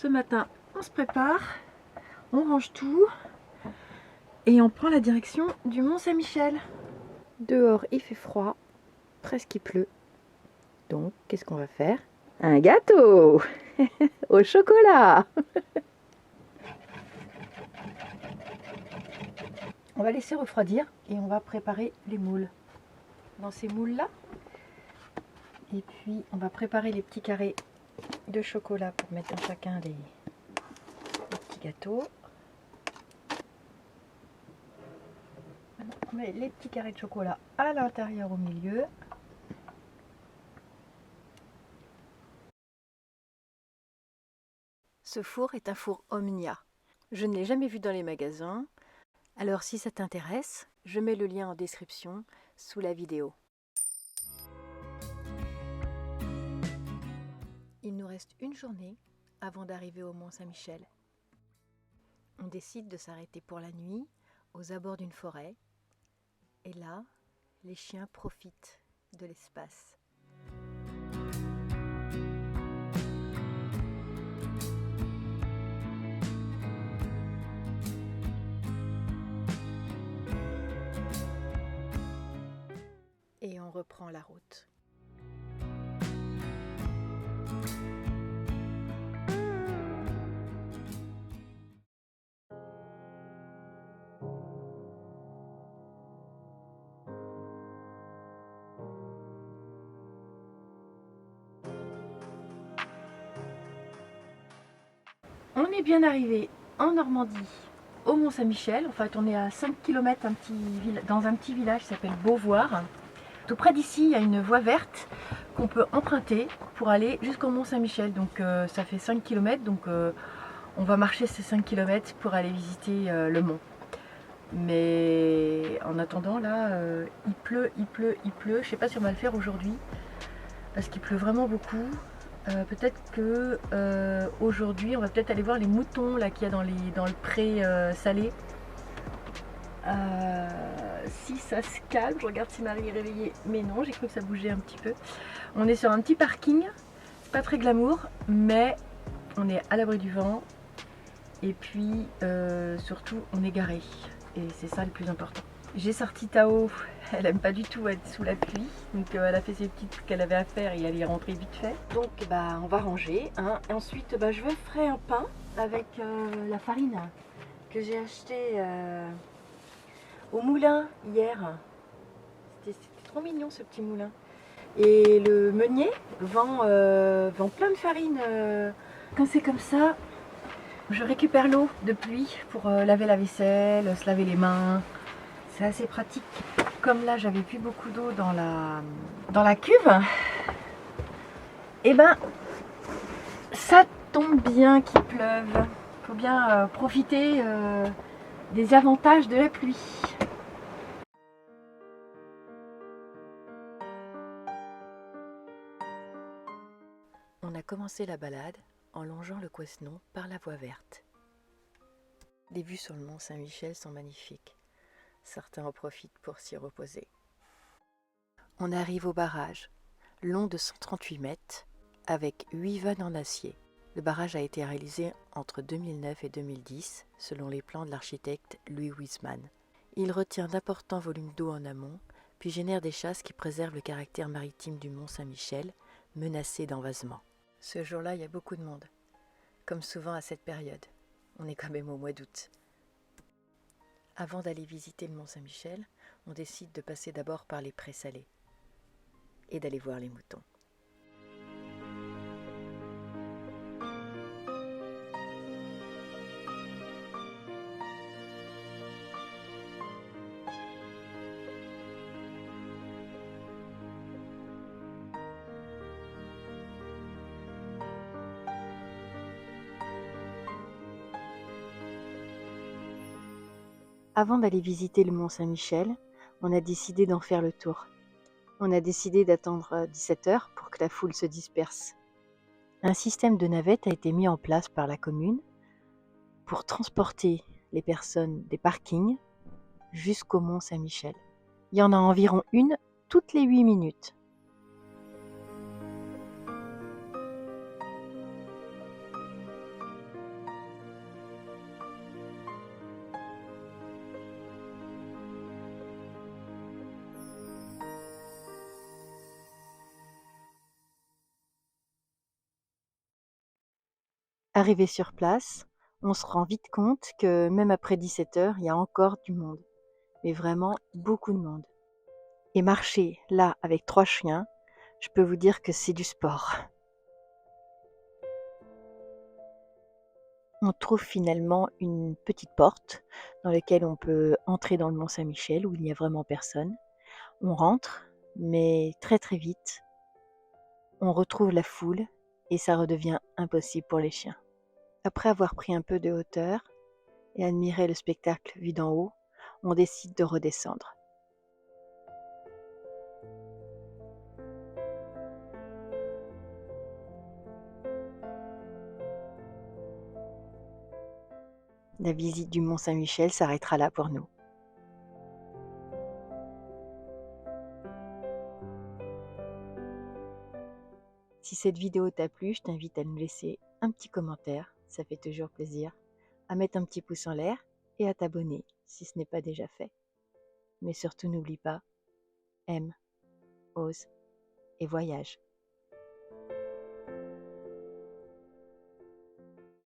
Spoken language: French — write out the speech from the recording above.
Ce matin, on se prépare, on range tout et on prend la direction du Mont-Saint-Michel. Dehors, il fait froid, presque il pleut. Donc, qu'est-ce qu'on va faire? Un gâteau au chocolat. On va laisser refroidir et on va préparer les moules. Dans ces moules-là. Et puis, on va préparer les petits carrés de chocolat pour mettre dans chacun les petits gâteaux. On met les petits carrés de chocolat à l'intérieur au milieu. Ce four est un four Omnia. Je ne l'ai jamais vu dans les magasins. Alors si ça t'intéresse, je mets le lien en description sous la vidéo. Il nous reste une journée avant d'arriver au Mont-Saint-Michel. On décide de s'arrêter pour la nuit aux abords d'une forêt. Et là, les chiens profitent de l'espace. Et on reprend la route. On est bien arrivé en Normandie, au Mont-Saint-Michel. En fait, on est à 5 km dans un petit village qui s'appelle Beauvoir. Tout près d'ici, il y a une voie verte qu'on peut emprunter pour aller jusqu'au Mont-Saint-Michel. Donc ça fait 5 km, donc on va marcher ces 5 km pour aller visiter le mont. Mais en attendant, là, il pleut. Je ne sais pas si on va le faire aujourd'hui, parce qu'il pleut vraiment beaucoup. Peut-être que aujourd'hui, on va peut-être aller voir les moutons là qu'il y a dans le pré salé. Si ça se calme, je regarde si Marie est réveillée, mais non, j'ai cru que ça bougeait un petit peu. On est sur un petit parking, c'est pas très glamour, mais on est à l'abri du vent et puis surtout on est garé et c'est ça le plus important. J'ai sorti Tao, elle aime pas du tout être sous la pluie, donc elle a fait ses petits trucs qu'elle avait à faire et elle y est rentrée vite fait. Donc on va ranger, hein. Et ensuite je vais faire un pain avec la farine que j'ai acheté au moulin hier. C'était trop mignon ce petit moulin. Et le meunier vend plein de farine. Quand c'est comme ça, je récupère l'eau de pluie pour laver la vaisselle, se laver les mains. C'est assez pratique. Comme là, j'avais plus beaucoup d'eau dans la cuve, et ça tombe bien qu'il pleuve. Il faut bien profiter des avantages de la pluie. On a commencé la balade en longeant le Couesnon par la voie verte. Les vues sur le mont Saint-Michel sont magnifiques. Certains en profitent pour s'y reposer. On arrive au barrage, long de 138 mètres, avec 8 vannes en acier. Le barrage a été réalisé entre 2009 et 2010, selon les plans de l'architecte Louis Wiseman. Il retient d'importants volumes d'eau en amont, puis génère des chasses qui préservent le caractère maritime du mont Saint-Michel, menacé d'envasement. Ce jour-là, il y a beaucoup de monde, comme souvent à cette période. On est quand même au mois d'août. Avant d'aller visiter le mont Saint-Michel, on décide de passer d'abord par les prés salés et d'aller voir les moutons. Avant d'aller visiter le mont Saint-Michel, on a décidé d'en faire le tour. On a décidé d'attendre 17 h pour que la foule se disperse. Un système de navettes a été mis en place par la commune pour transporter les personnes des parkings jusqu'au mont Saint-Michel. Il y en a environ une toutes les 8 minutes. Arrivé sur place, on se rend vite compte que même après 17 h, il y a encore du monde, mais vraiment beaucoup de monde. Et marcher là avec 3 chiens, je peux vous dire que c'est du sport. On trouve finalement une petite porte dans laquelle on peut entrer dans le Mont Saint-Michel où il n'y a vraiment personne. On rentre, mais très très vite, on retrouve la foule et ça redevient impossible pour les chiens. Après avoir pris un peu de hauteur et admiré le spectacle vu d'en haut, on décide de redescendre. La visite du Mont Saint-Michel s'arrêtera là pour nous. Si cette vidéo t'a plu, je t'invite à nous laisser un petit commentaire, ça fait toujours plaisir, à mettre un petit pouce en l'air et à t'abonner si ce n'est pas déjà fait. Mais surtout n'oublie pas, aime, ose et voyage.